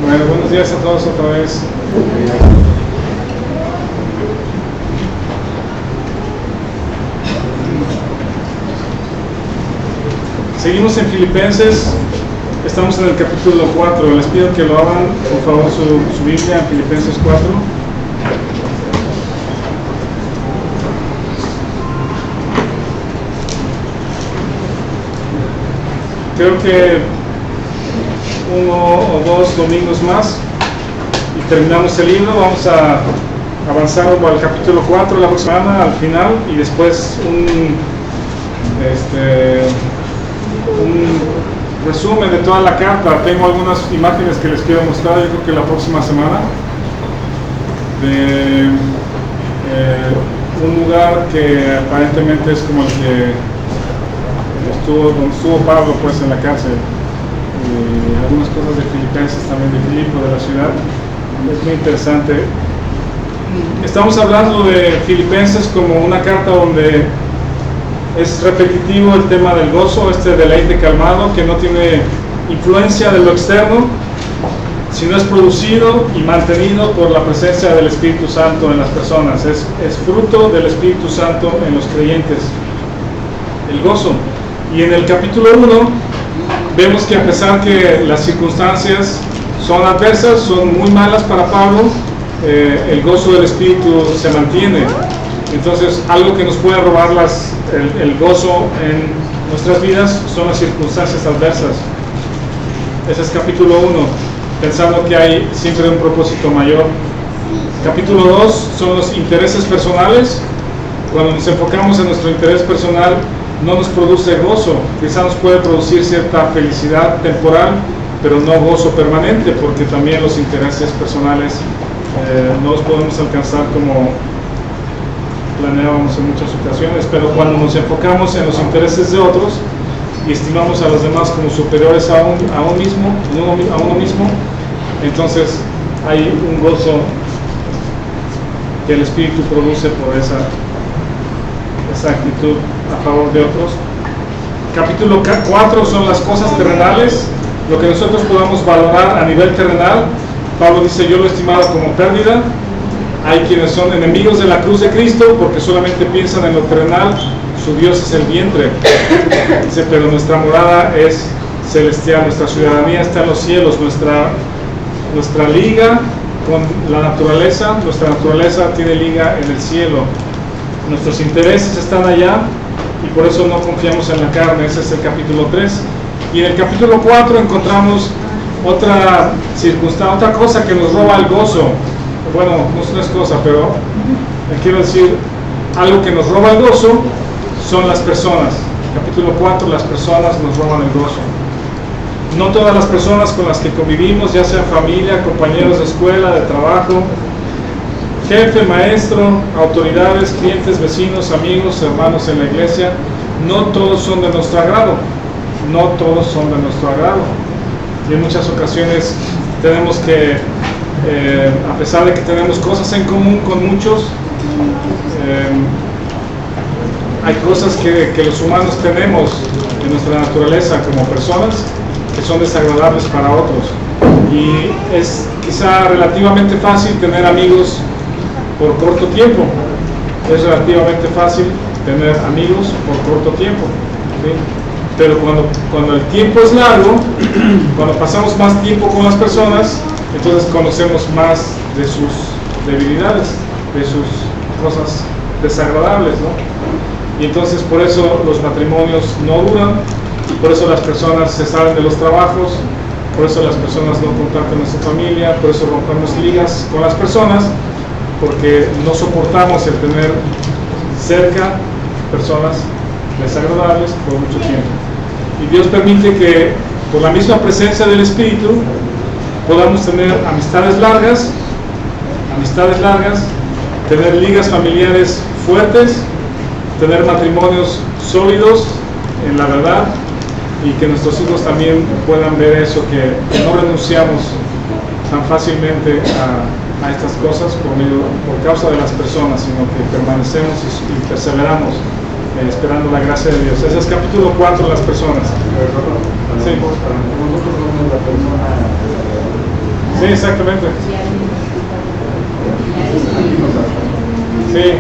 Bueno, buenos días a todos otra vez. Seguimos en Filipenses, estamos en el capítulo 4. Les pido que lo abran, por favor, su Biblia en Filipenses 4. Creo que uno o dos domingos más y terminamos el libro. Vamos a avanzar al capítulo 4 la próxima semana, al final, y después un resumen de toda la carta. Tengo algunas imágenes que les quiero mostrar, yo creo que la próxima semana, de un lugar que aparentemente es como el que donde estuvo Pablo, pues, en la cárcel, y algunas cosas de Filipenses, también de Filipo, de la ciudad. Es muy interesante. Estamos hablando de Filipenses como una carta donde es repetitivo el tema del gozo, este deleite calmado que no tiene influencia de lo externo, sino es producido y mantenido por la presencia del Espíritu Santo en las personas. Es fruto del Espíritu Santo en los creyentes, el gozo. Y en el capítulo 1 vemos que a pesar que las circunstancias son adversas, son muy malas para Pablo, el gozo del Espíritu se mantiene. Entonces, algo que nos puede robar el gozo en nuestras vidas son las circunstancias adversas. Ese es capítulo 1, pensando que hay siempre un propósito mayor. Capítulo 2 son los intereses personales. Cuando nos enfocamos en nuestro interés personal, no nos produce gozo. Quizá nos puede producir cierta felicidad temporal, pero no gozo permanente, porque también los intereses personales no los podemos alcanzar como planeábamos en muchas ocasiones. Pero cuando nos enfocamos en los intereses de otros y estimamos a los demás como superiores a uno mismo, entonces hay un gozo que el Espíritu produce por esa actitud a favor de otros. Capítulo 4 son las cosas terrenales, lo que nosotros podamos valorar a nivel terrenal. Pablo dice: yo lo he estimado como pérdida. Hay quienes son enemigos de la cruz de Cristo porque solamente piensan en lo terrenal. Su Dios es el vientre. Dice: pero nuestra morada es celestial, nuestra ciudadanía está en los cielos, nuestra liga con la naturaleza, nuestra naturaleza tiene liga en el cielo. Nuestros intereses están allá y por eso no confiamos en la carne. Ese es el capítulo 3. Y en el capítulo 4 encontramos otra circunstancia, otra cosa que nos roba el gozo. Bueno, no es cosa, pero quiero decir, algo que nos roba el gozo son las personas. Capítulo 4, las personas nos roban el gozo. No todas las personas con las que convivimos, ya sea familia, compañeros de escuela, de trabajo, jefe, maestro, autoridades, clientes, vecinos, amigos, hermanos en la iglesia, no todos son de nuestro agrado. No todos son de nuestro agrado. Y en muchas ocasiones tenemos que, a pesar de que tenemos cosas en común con muchos, hay cosas que los humanos tenemos en nuestra naturaleza como personas que son desagradables para otros. Y es quizá relativamente fácil tener amigos por corto tiempo. Es relativamente fácil tener amigos por corto tiempo, ¿sí? Pero cuando el tiempo es largo, cuando pasamos más tiempo con las personas, entonces conocemos más de sus debilidades, de sus cosas desagradables, ¿no? Y entonces por eso los matrimonios no duran, por eso las personas se salen de los trabajos, por eso las personas no contactan a su familia, por eso rompemos ligas con las personas, porque no soportamos el tener cerca personas desagradables por mucho tiempo. Y Dios permite que por la misma presencia del Espíritu podamos tener amistades largas, tener ligas familiares fuertes, tener matrimonios sólidos en la verdad, y que nuestros hijos también puedan ver eso, que no renunciamos tan fácilmente a estas cosas por causa de las personas, sino que permanecemos y perseveramos esperando la gracia de Dios. Ese es capítulo 4, las personas. Sí. Sí, exactamente. Sí.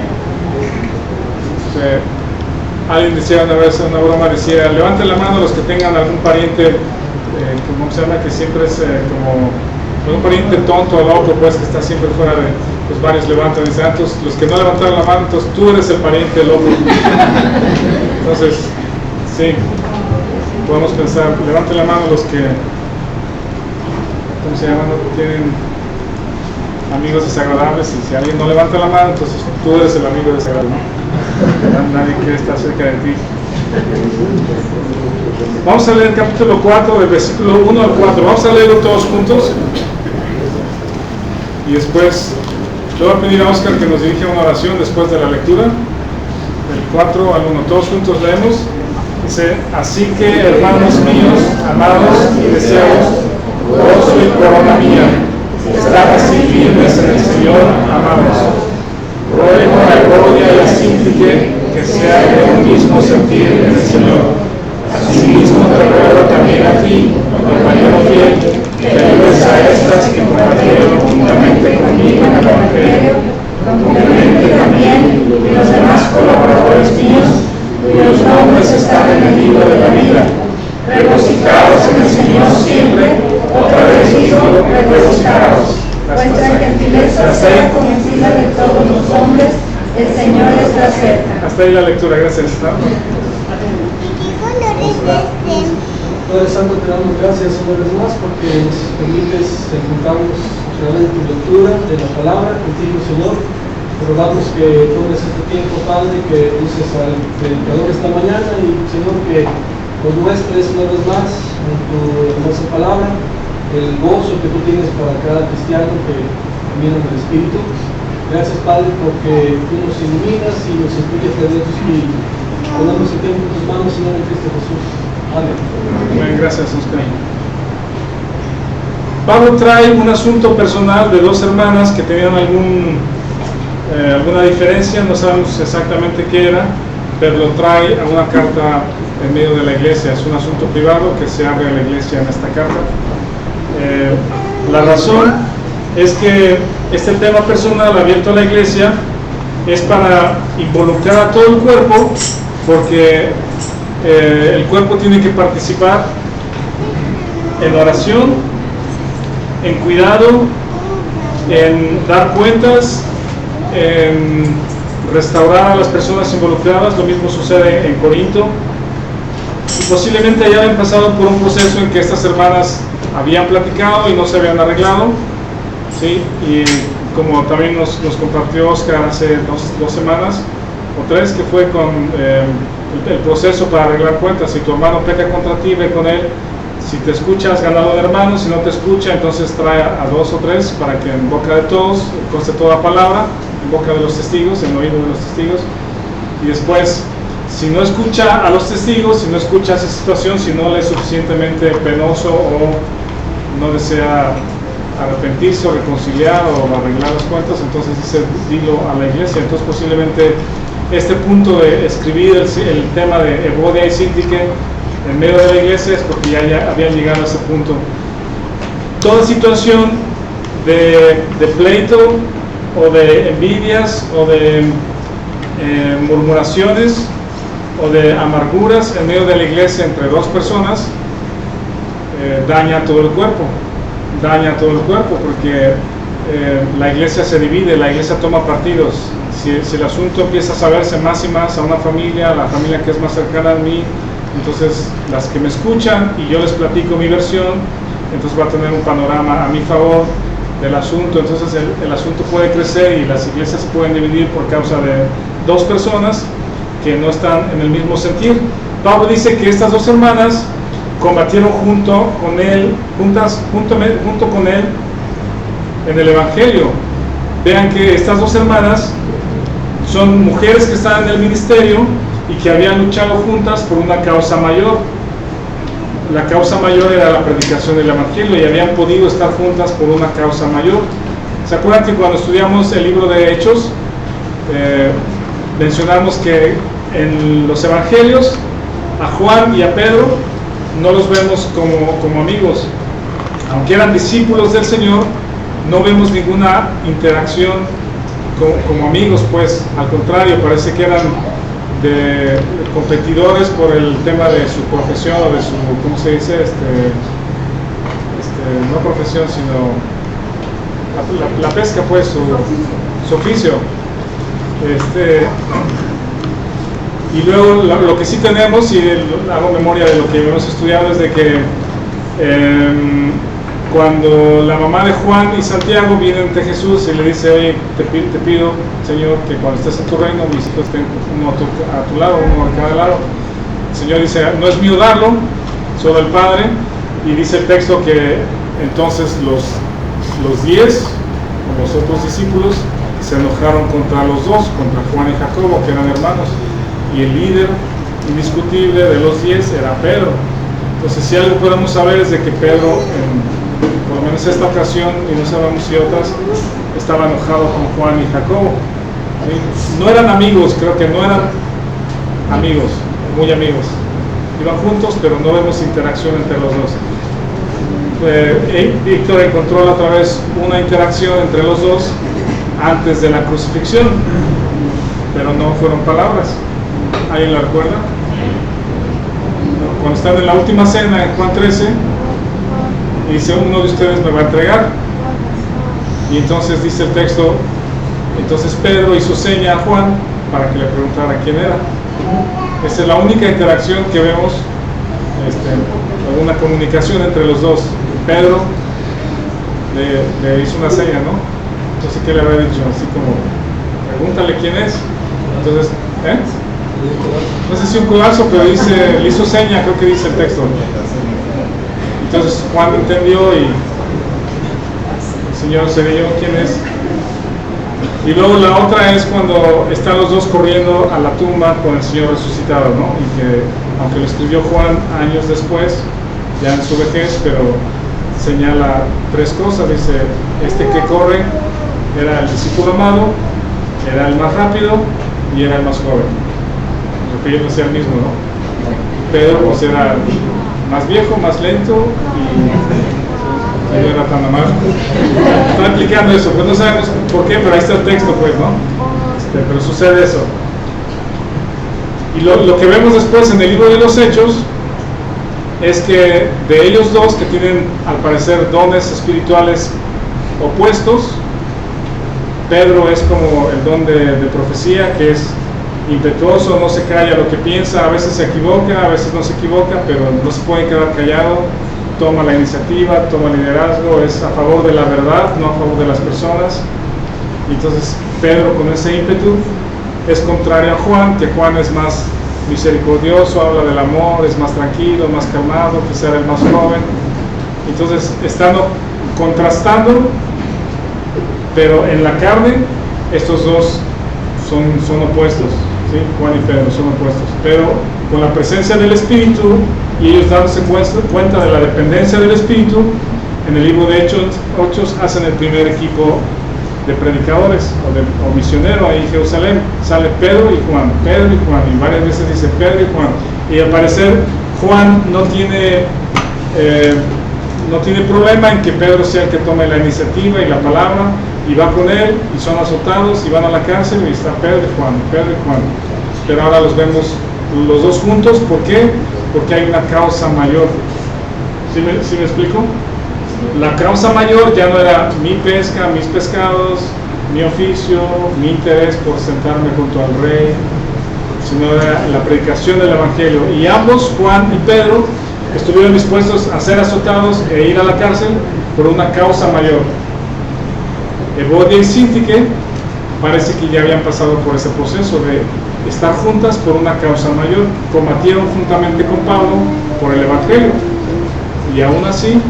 Alguien decía una vez, una broma, decía, levanten la mano los que tengan algún pariente, ¿cómo se llama? Que siempre es como un pariente tonto o loco, pues, que está siempre fuera de, pues varios levantan y dicen, entonces los que no levantaron la mano, entonces tú eres el pariente loco. Entonces, sí, podemos pensar, levanten la mano los que, ¿cómo se llama? No tienen amigos desagradables, y si alguien no levanta la mano, entonces tú eres el amigo desagradable, ¿no? Nadie quiere estar cerca de ti. Vamos a leer el capítulo 4, del versículo 1 al 4. Vamos a leerlo todos juntos. Y después le voy a pedir a Oscar que nos dirija una oración después de la lectura. Del 4 al 1. Todos juntos leemos. Dice, así que, hermanos míos, amados y deseados, gozo y corona mía, estad así firmes en el Señor, amados. Ruego a Evodia y a Síntique que sea de un mismo sentir en el Señor. Asimismo te ruego también a ti, compañero fiel, que ayudes a estas que compartieron juntamente conmigo en el Evangelio, juntamente también y los demás colaboradores míos, cuyos nombres están en el libro de la vida. Regocijaos en el Señor siempre, otra vez digo, regocijaos. Vuestra gentileza sea conocida de todos los hombres, el Señor está cerca. Hasta ahí la lectura, gracias. Padre Santo, te damos gracias una vez más porque nos permites juntarnos a través de tu lectura, de la palabra, contigo, Señor. Te rogamos que tomes este tiempo, Padre, que uses al predicador esta mañana y, Señor, que nos muestres una vez más en tu hermosa palabra el gozo que tú tienes para cada cristiano que camina en el Espíritu. Gracias, Padre, porque tú nos iluminas y nos instruyes a través de tu Espíritu. Ponemos el tiempo en tus manos, Señor, en Cristo Jesús. Amén. Amén. Gracias, Oscar. Pablo trae un asunto personal de dos hermanas que tenían alguna diferencia, no sabemos exactamente qué era, pero lo trae a una carta en medio de la iglesia. Es un asunto privado que se abre a la iglesia en esta carta. La razón es que este tema personal abierto a la iglesia es para involucrar a todo el cuerpo, porque el cuerpo tiene que participar en oración, en cuidado, en dar cuentas, en restaurar a las personas involucradas. Lo mismo sucede en Corinto, y posiblemente ya habían pasado por un proceso en que estas hermanas habían platicado y no se habían arreglado, ¿sí? Y como también nos compartió Oscar hace dos semanas o tres, que fue con el proceso para arreglar cuentas. Si tu hermano peca contra ti, ve con él. Si te escucha, has ganado un hermano. Si no te escucha, entonces trae a dos o tres para que en boca de todos conste toda palabra, en boca de los testigos, en oído de los testigos. Y después, si no escucha a los testigos, si no escucha esa situación, si no le es suficientemente penoso o no desea arrepentirse o reconciliar o arreglar las cuentas, entonces dice, dilo a la iglesia. Entonces posiblemente este punto de escribir el tema de Evodia y Síntique en medio de la iglesia es porque ya habían llegado a ese punto. Toda situación de pleito o de envidias o de murmuraciones o de amarguras en medio de la iglesia entre dos personas daña todo el cuerpo, porque la iglesia se divide, la iglesia toma partidos. Si el asunto empieza a saberse más y más a una familia, a la familia que es más cercana a mí, entonces las que me escuchan y yo les platico mi versión, entonces va a tener un panorama a mi favor del asunto. Entonces el asunto puede crecer y las iglesias se pueden dividir por causa de dos personas que no están en el mismo sentir. Pablo dice que estas dos hermanas combatieron junto con él en el Evangelio. Vean que estas dos hermanas son mujeres que están en el ministerio y que habían luchado juntas por una causa mayor. La causa mayor era la predicación del Evangelio, y habían podido estar juntas por una causa mayor. ¿Se acuerdan que cuando estudiamos el libro de Hechos mencionamos que en los evangelios a Juan y a Pedro no los vemos como amigos. Aunque eran discípulos del Señor, no vemos ninguna interacción como amigos, pues al contrario, parece que eran de competidores por el tema de su profesión o de su, ¿cómo se dice? No profesión, sino la pesca, pues, su oficio. Y luego lo que sí tenemos, y hago memoria de lo que hemos estudiado, es de que cuando la mamá de Juan y Santiago vienen ante Jesús y le dice: oye, te pido, Señor, que cuando estés en tu reino, mis hijos estén uno a tu lado, uno a cada lado. El Señor dice: no es mío darlo, solo el Padre. Y dice el texto que entonces los 10, o los otros discípulos, se enojaron contra los dos, contra Juan y Jacobo, que eran hermanos. Y el líder indiscutible de los 10 era Pedro. Entonces, si algo podemos saber es de que Pedro, por lo menos esta ocasión, y no sabemos si otras, estaba enojado con Juan y Jacobo. ¿Sí? No eran amigos, creo que no eran amigos, muy amigos. Iban juntos, pero no vemos interacción entre los dos. Víctor encontró otra vez una interacción entre los dos antes de la crucifixión, pero no fueron palabras. ¿Alguien la recuerda? Cuando están en la última cena en Juan 13, dice: uno de ustedes me va a entregar. Y entonces dice el texto: entonces Pedro hizo seña a Juan para que le preguntara quién era. Esa es la única interacción que vemos, alguna comunicación entre los dos. Pedro le hizo una seña, ¿no? Entonces, ¿qué le había dicho? Así como: pregúntale quién es. Entonces, no sé si un codazo, pero dice, le hizo seña, creo que dice el texto. Entonces Juan entendió y el Señor se dio quién es. Y luego la otra es cuando están los dos corriendo a la tumba con el Señor resucitado, ¿no? Y que, aunque lo escribió Juan años después, ya en su vejez, pero señala tres cosas. Dice: este que corre era el discípulo amado, era el más rápido y era el más joven. Refiriéndose al mismo, ¿no? Pedro pues era más viejo, más lento y no era tan amable. Está explicando eso, pues no sabemos por qué, pero ahí está el texto, pues, ¿no? Pero sucede eso. Y lo que vemos después en el libro de los Hechos es que de ellos dos, que tienen al parecer dones espirituales opuestos, Pedro es como el don de profecía, que es impetuoso, no se calla lo que piensa, a veces se equivoca, a veces no se equivoca, pero no se puede quedar callado, toma la iniciativa, toma el liderazgo, es a favor de la verdad, no a favor de las personas. Entonces Pedro, con ese ímpetu, es contrario a Juan, que Juan es más misericordioso, habla del amor, es más tranquilo, más calmado, quizá era el más joven. Entonces están contrastando, pero en la carne estos dos son opuestos, ¿sí? Juan y Pedro son opuestos, pero con la presencia del Espíritu y ellos dándose cuenta de la dependencia del Espíritu, en el libro de Hechos hacen el primer equipo de predicadores o misioneros ahí en Jerusalén. Sale Pedro y Juan, y varias veces dice Pedro y Juan, y al parecer Juan no tiene problema en que Pedro sea el que tome la iniciativa y la palabra, y va con él, y son azotados, y van a la cárcel, y está Pedro y Juan, pero ahora los vemos los dos juntos. ¿Por qué? Porque hay una causa mayor. ¿Sí me explico? La causa mayor ya no era mi pesca, mis pescados, mi oficio, mi interés por sentarme junto al rey, sino era la predicación del Evangelio. Y ambos, Juan y Pedro, estuvieron dispuestos a ser azotados e ir a la cárcel por una causa mayor. Evodia y Síntique parece que ya habían pasado por ese proceso de estar juntas por una causa mayor. Combatieron juntamente con Pablo por el Evangelio, y aún así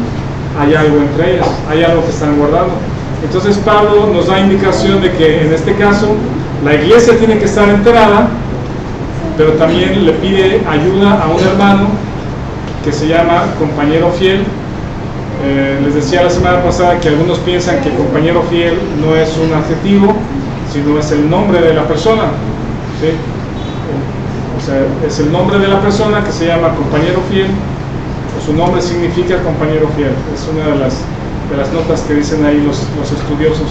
hay algo entre ellas, hay algo que están guardando. Entonces Pablo nos da indicación de que en este caso la iglesia tiene que estar enterada, pero también le pide ayuda a un hermano que se llama compañero fiel. Les decía la semana pasada que algunos piensan que compañero fiel no es un adjetivo, sino es el nombre de la persona, ¿sí? sea, es el nombre de la persona que se llama compañero fiel, o su nombre significa compañero fiel. Es una de las notas que dicen ahí los estudiosos.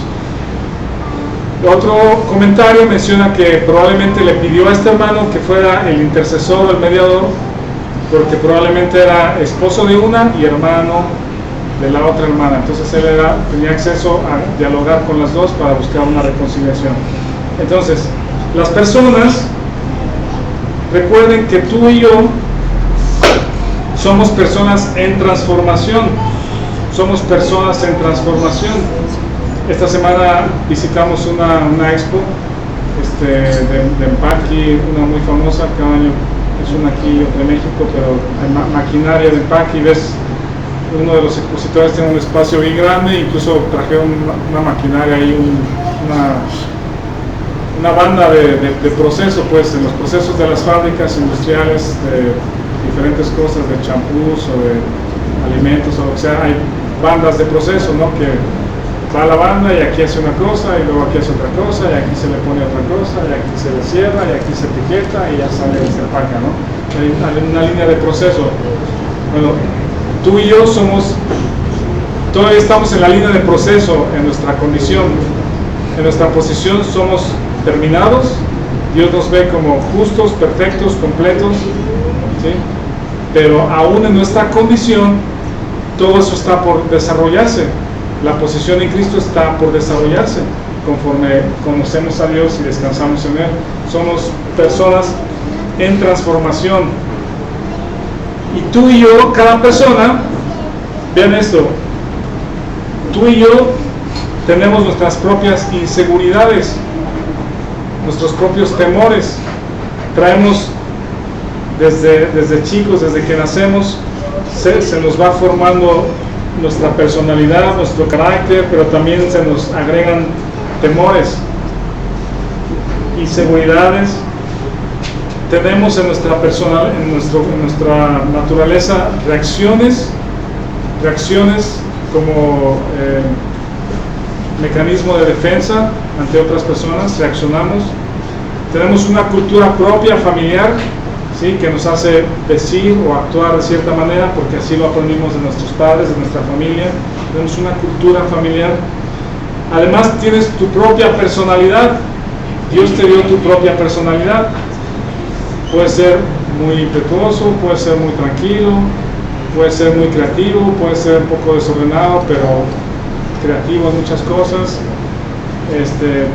Otro comentario menciona que probablemente le pidió a este hermano que fuera el intercesor o el mediador, porque probablemente era esposo de una y hermano de la otra hermana. Entonces él tenía acceso a dialogar con las dos para buscar una reconciliación. Entonces, las personas, recuerden que tú y yo somos personas en transformación. Somos personas en transformación. Esta semana visitamos una expo de empaque, una muy famosa, cada año es una aquí y otra en México, pero hay maquinaria de empaque, y ves, uno de los expositores tiene un espacio bien grande, incluso trajeron una maquinaria ahí, una banda de proceso, pues, en los procesos de las fábricas industriales de diferentes cosas, de champús o de alimentos o lo que sea, hay bandas de proceso, ¿no? Que va a la banda y aquí hace una cosa y luego aquí hace otra cosa y aquí se le pone otra cosa y aquí se le cierra y aquí se etiqueta y ya sale y se empaca, ¿no? Hay una línea de proceso. Bueno, tú y yo todavía estamos en la línea de proceso en nuestra condición, en nuestra posición somos terminados. Dios nos ve como justos, perfectos, completos, ¿sí? Pero aún en nuestra condición todo eso está por desarrollarse. La posición en Cristo está por desarrollarse conforme conocemos a Dios y descansamos en Él. Somos personas en transformación. Y tú y yo, cada persona, vean esto, tú y yo tenemos nuestras propias inseguridades, nuestros propios temores. Traemos desde chicos, desde que nacemos, se nos va formando nuestra personalidad, nuestro carácter, pero también se nos agregan temores, inseguridades. Tenemos en nuestra naturaleza reacciones como mecanismo de defensa ante otras personas, reaccionamos. Tenemos una cultura propia, familiar, ¿sí? Que nos hace decir o actuar de cierta manera porque así lo aprendimos de nuestros padres, de nuestra familia. Tenemos una cultura familiar. Además tienes tu propia personalidad. Dios te dio tu propia personalidad. Puede ser muy impetuoso, puede ser muy tranquilo, puede ser muy creativo, puede ser un poco desordenado, pero creativo en muchas cosas.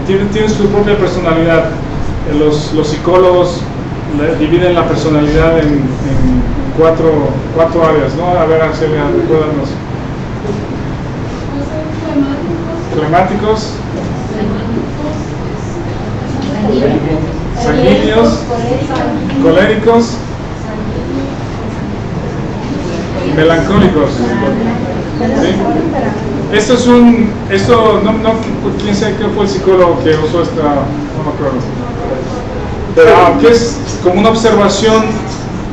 Tienes tu propia personalidad. Los psicólogos dividen la personalidad en cuatro áreas, ¿no? A ver, Arcelia, recuérdanos. Flemáticos, sanguíneos, coléricos y melancólicos. ¿Sí? ¿Quién sabe qué fue el psicólogo que usó esta? No me acuerdo. Pero aunque es como una observación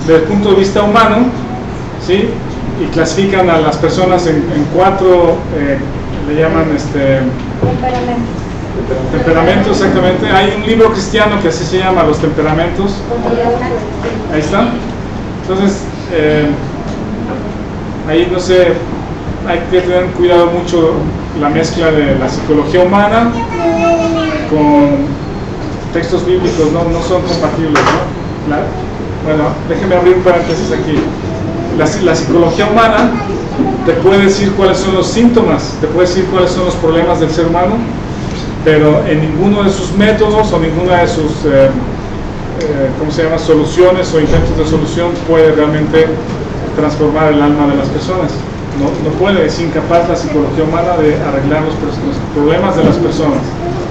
desde el punto de vista humano, ¿sí? Y clasifican a las personas en cuatro, le llaman temperamentos, exactamente. Hay un libro cristiano que así se llama, Los Temperamentos. Ahí está. Entonces, ahí no sé, hay que tener cuidado mucho la mezcla de la psicología humana con textos bíblicos, no son compatibles, ¿no? Bueno, déjenme abrir un paréntesis aquí. La psicología humana te puede decir cuáles son los síntomas, te puede decir cuáles son los problemas del ser humano, pero en ninguno de sus métodos o ninguna de sus soluciones o intentos de solución puede realmente transformar el alma de las personas. No puede, es incapaz la psicología humana de arreglar los problemas de las personas.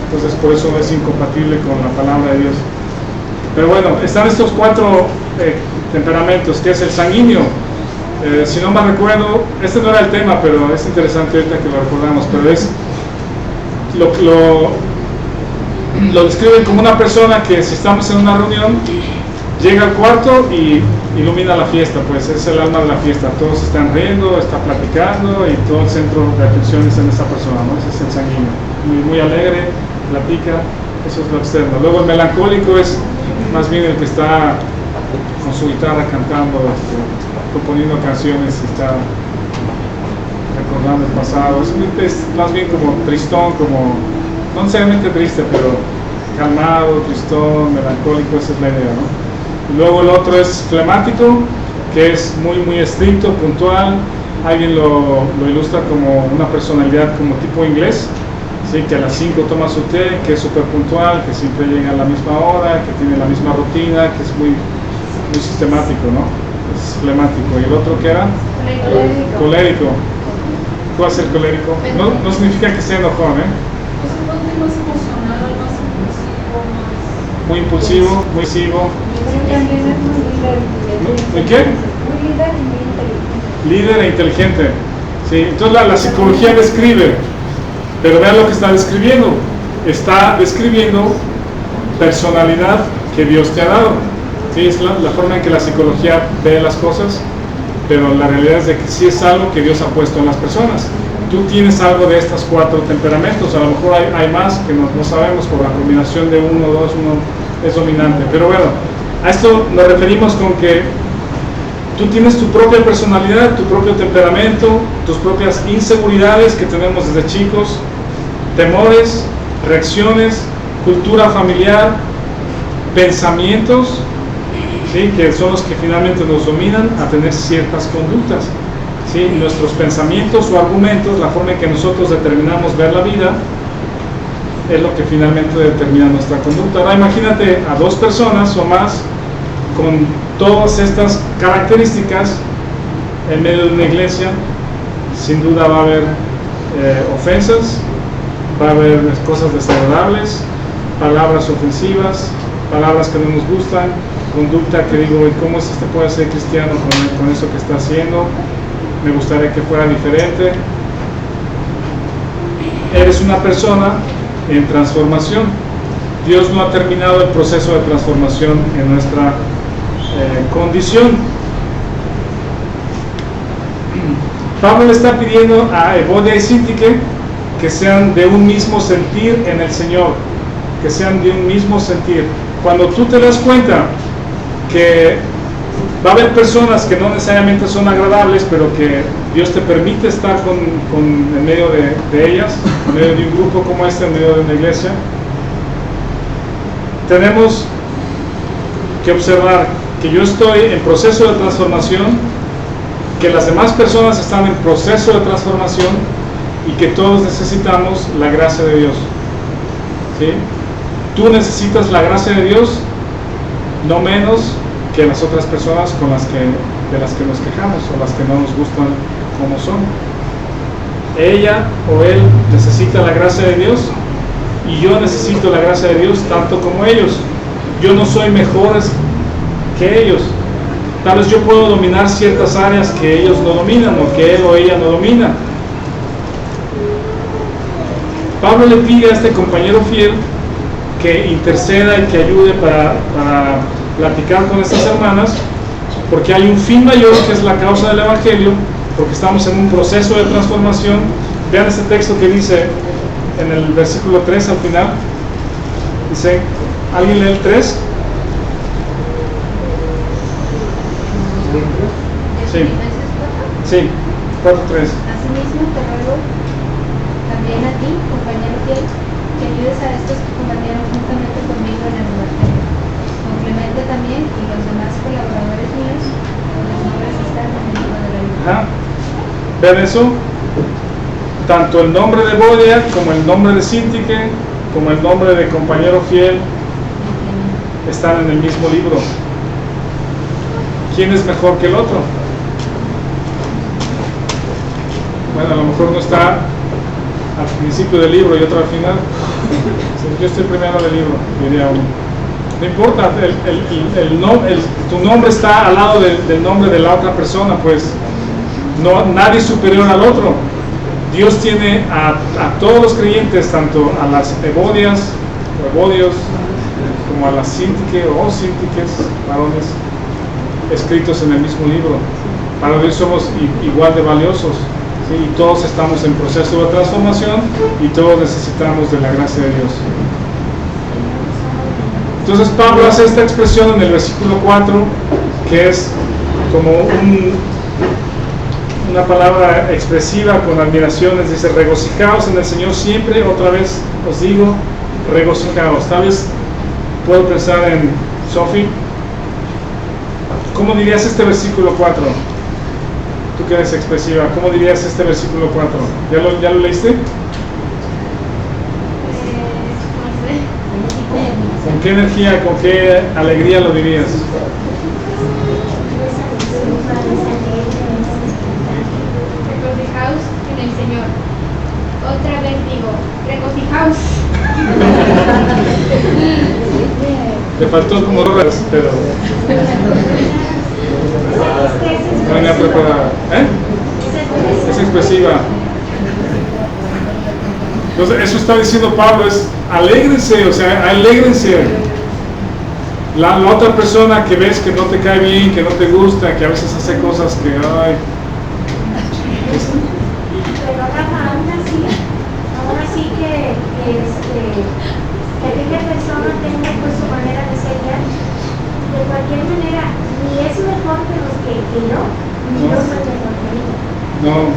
Entonces por eso es incompatible con la palabra de Dios. Pero bueno, están estos cuatro temperamentos, que es el sanguíneo. Si no me recuerdo, este no era el tema, pero es interesante ahorita que lo recordamos, pero es lo describen como una persona que, si estamos en una reunión, llega al cuarto y ilumina la fiesta, pues es el alma de la fiesta. Todos están riendo, está platicando y todo el centro de atención es en esa persona, ¿no? Ese es el sanguíneo. Muy alegre, platica, eso es lo externo. Luego el melancólico es más bien el que está con su guitarra cantando, componiendo canciones y está recordando el pasado. Es más bien como tristón, como no necesariamente triste, pero calmado, tristón, melancólico, esa es la idea, ¿no? Y luego el otro es flemático, que es muy estricto, puntual. Alguien lo ilustra como una personalidad como tipo inglés, ¿sí? Que a las 5 toma su té, que es súper puntual, que siempre llega a la misma hora, que tiene la misma rutina, que es muy sistemático, ¿no? Es flemático. ¿Y el otro qué era? Colérico. ¿Qué va a ser colérico? No significa que sea enojón, ¿eh? Es un poco más emocional, más impulsivo, más... Muy impulsivo, muy pasivo. También es muy líder. ¿Muy qué? Muy líder y muy inteligente. Líder e inteligente. ¿Sí? Entonces la psicología describe, pero vean lo que está describiendo. Está describiendo personalidad que Dios te ha dado. ¿Sí? Es la forma en que la psicología ve las cosas, pero la realidad es de que sí es algo que Dios ha puesto en las personas. Tú tienes algo de estos 4 temperamentos, a lo mejor hay más que no sabemos por la combinación de uno, dos, uno es dominante. Pero bueno, a esto nos referimos con que tú tienes tu propia personalidad, tu propio temperamento, tus propias inseguridades que tenemos desde chicos, temores, reacciones, cultura familiar, pensamientos, ¿sí? Que son los que finalmente nos dominan a tener ciertas conductas. ¿Sí? Nuestros pensamientos o argumentos, la forma en que nosotros determinamos ver la vida, es lo que finalmente determina nuestra conducta. Ahora imagínate a 2 personas o más con todas estas características en medio de una iglesia. Sin duda va a haber ofensas, va a haber cosas desagradables, palabras ofensivas, palabras que no nos gustan, conducta que digo, ¿cómo es este puede ser cristiano con eso que está haciendo? Me gustaría que fuera diferente. Eres una persona en transformación. Dios no ha terminado el proceso de transformación en nuestra condición. Pablo le está pidiendo a Evodia y Síntique que sean de un mismo sentir en el Señor, que sean de un mismo sentir. Cuando tú te das cuenta que va a haber personas que no necesariamente son agradables, pero que Dios te permite estar en medio de ellas, en medio de un grupo como este, en medio de una iglesia, tenemos que observar que yo estoy en proceso de transformación, que las demás personas están en proceso de transformación y que todos necesitamos la gracia de Dios. ¿Sí? Tú necesitas la gracia de Dios no menos que las otras personas de las que nos quejamos o las que no nos gustan como son. Ella o él necesita la gracia de Dios y yo necesito la gracia de Dios tanto como ellos. Yo no soy mejor que ellos. Tal vez yo puedo dominar ciertas áreas que ellos no dominan o que él o ella no domina. Pablo le pide a este compañero fiel que interceda y que ayude para platicar con estas hermanas, porque hay un fin mayor que es la causa del Evangelio, porque estamos en un proceso de transformación. Vean este texto que dice en el versículo 3 al final. Dice, ¿alguien lee el 3? Sí. Sí, 4:3. Asimismo te ruego también a ti, compañero fiel, que ayudes a estos que combatieron juntamente conmigo en el Evangelio, con Clemente también y los demás colaboradores míos, cuyos nombres están en el libro de la vida. ¿Ven eso? Tanto el nombre de Evodia como el nombre de Síntique como el nombre de compañero fiel están en el mismo libro. ¿Quién es mejor que el otro? Bueno, a lo mejor no está al principio del libro y otro al final. Yo estoy primero del libro, diría uno. No importa, tu nombre está al lado del nombre de la otra persona, pues no, nadie es superior al otro. Dios tiene a todos los creyentes, tanto a las Evodias o Evodios, como a las Síntique o Síntiques, varones, escritos en el mismo libro. Para Dios somos igual de valiosos. ¿Sí? Y todos estamos en proceso de transformación y todos necesitamos de la gracia de Dios. Entonces Pablo hace esta expresión en el versículo 4, que es como una palabra expresiva con admiraciones. Dice: regocijaos en el Señor siempre. Otra vez os digo, regocijaos. Tal vez puedo pensar en Sophie. ¿Cómo dirías este versículo 4? Tú que eres expresiva, ¿cómo dirías este versículo 4? ¿Ya lo leíste? ¿Con qué energía, con qué alegría lo dirías? Regocijaos en el Señor. Otra vez digo, regocijaos. Te faltó como rojas, pero no venía preparada. Es expresiva. Entonces, eso está diciendo Pablo, es alégrense, o sea, alégrense. La otra persona que ves que no te cae bien, que no te gusta, que a veces hace cosas que, ay... Pero Rafa, aún así que aquella persona tenga pues su manera de ser ya, de cualquier manera, ni es mejor que los que yo, ni yo soy mejor que mí. No.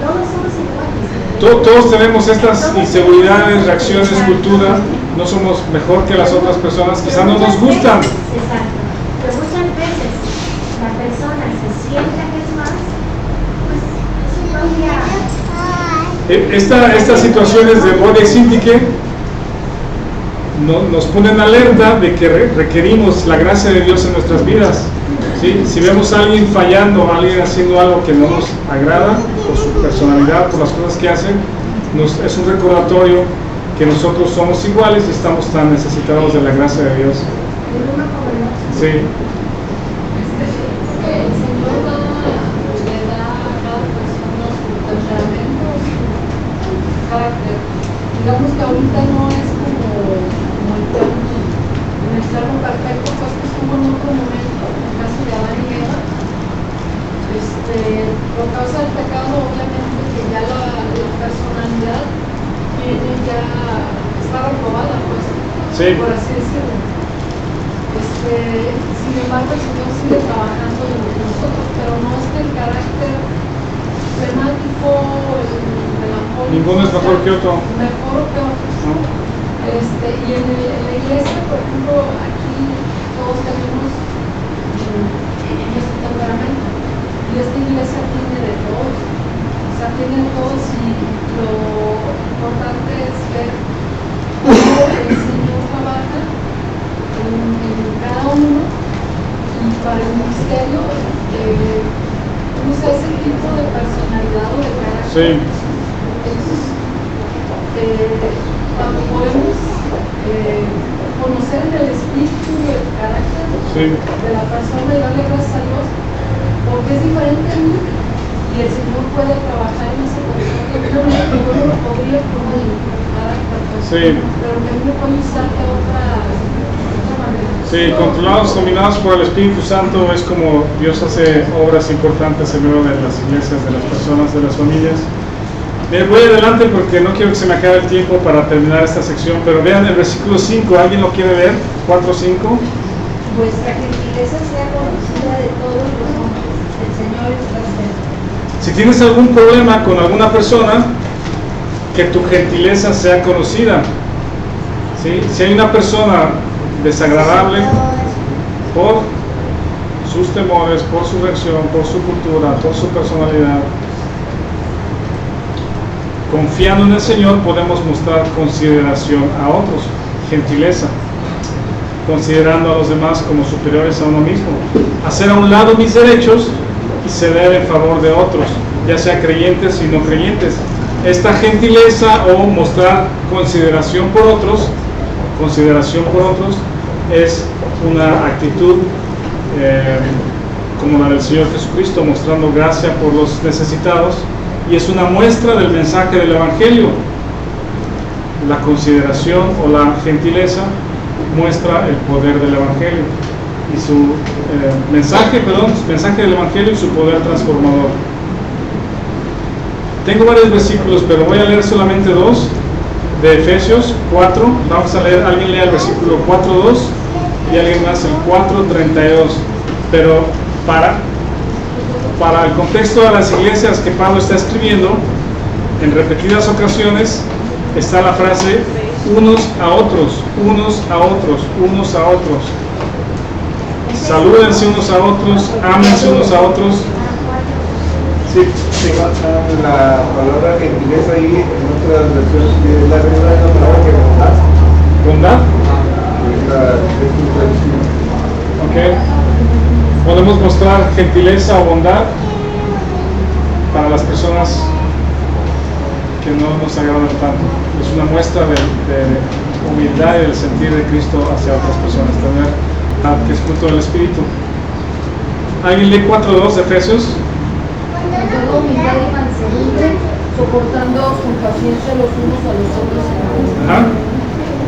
Todos somos iguales. Todos tenemos estas inseguridades, reacciones, cultura. No somos mejor que las otras personas, quizás no nos gustan. Exacto. Pero muchas veces la persona se sienta que es más, pues eso cambia. Estas situaciones de body syndic nos ponen alerta de que requerimos la gracia de Dios en nuestras vidas. ¿Sí? Si vemos a alguien fallando, a alguien haciendo algo que no nos agrada, por su personalidad, por las cosas que hacen, es un recordatorio que nosotros somos iguales y estamos tan necesitados de la gracia de Dios. Sí. El Señor le da a cada persona su temperamento, su carácter. Digamos que ahorita no es como el extremo perfecto, pues que estuvo en otro momento, en el caso de Adán y Eva. Por causa del pecado, obviamente que ya la personalidad viene ya, está reprobada, pues, Sí. por así decirlo. Sin embargo, el Señor sigue trabajando en nosotros, pero no es que el carácter flemático, melancólico, Ninguno es mejor que otro. Mejor que otros. ¿No? Y en la iglesia, por ejemplo, aquí todos tenemos nuestro temperamento. Y esta iglesia tiene de todos. O sea, tiene de todos, y lo importante es ver cómo el Señor trabaja en cada uno, y para el ministerio usa ese tipo de personalidad o de carácter. Sí. Entonces, cuando podemos conocer el espíritu y el carácter de la persona y darle gracias a Dios, porque es diferente a mí, y el Señor puede trabajar en esa persona que yo no lo podría por mi carácter, pero que a mí me puede usar de otra manera. Sí, controlados, dominados por el Espíritu Santo, es como Dios hace obras importantes en medio de las iglesias, de las personas, de las familias. Voy adelante porque no quiero que se me acabe el tiempo para terminar esta sección, pero vean el versículo 5, ¿alguien lo quiere ver? 4, 5. Vuestra gentileza sea conocida de todos los hombres, el Señor está cerca. Si tienes algún problema con alguna persona, que tu gentileza sea conocida. ¿Sí? Si hay una persona desagradable por sus temores, por su reacción, por su cultura, por su personalidad, confiando en el Señor podemos mostrar consideración a otros, gentileza, considerando a los demás como superiores a uno mismo, hacer a un lado mis derechos y ceder en favor de otros, ya sea creyentes y no creyentes. Esta gentileza o mostrar consideración por otros es una actitud como la del Señor Jesucristo, mostrando gracia por los necesitados, y es una muestra del mensaje del Evangelio. La consideración o la gentileza muestra el poder del Evangelio y su mensaje del Evangelio y su poder transformador. Tengo varios versículos, pero voy a leer solamente 2. de Efesios 4. Vamos a leer, alguien lea el versículo 4.2 y alguien más el 4.32. Pero para el contexto de las iglesias que Pablo está escribiendo, en repetidas ocasiones está la frase unos a otros, unos a otros, unos a otros. Salúdense unos a otros, ámense unos a otros. Sí, sí. La palabra gentileza ahí en otras versiones que es la misma palabra que bondad. ¿Bondad? Es un traducción. Ok. Podemos mostrar gentileza o bondad para las personas que no nos agradan tanto. Es una muestra de humildad y del sentir de Cristo hacia otras personas, tener que es fruto del Espíritu. ¿Alguien lee 4.2 de Efesios? Con toda humildad y mansedumbre, soportando con paciencia los unos a los otros en amor. Ajá.